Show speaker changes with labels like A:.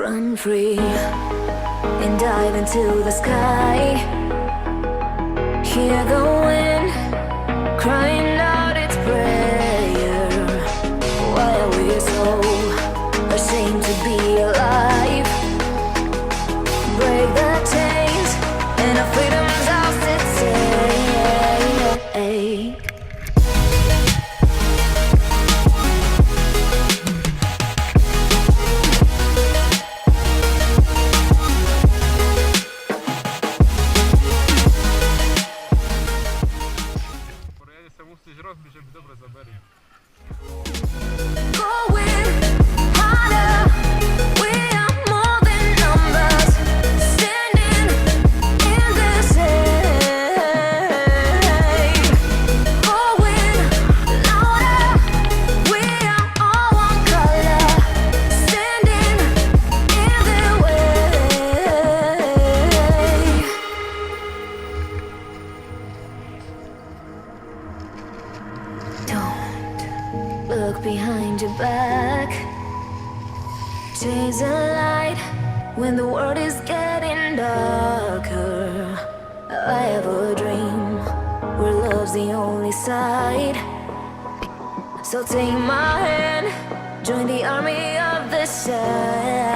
A: Run free and dive into the sky. Hear the wind crying out its prayer. Why are we so ashamed to be alive? Break the chains and our freedom's ours to take.
B: Musisz rozbić, żeby dobre zabery.
A: Look behind your back. Chase a light when the world is getting darker. I have a dream where love's the only side. So take my hand, join the army of the shadows.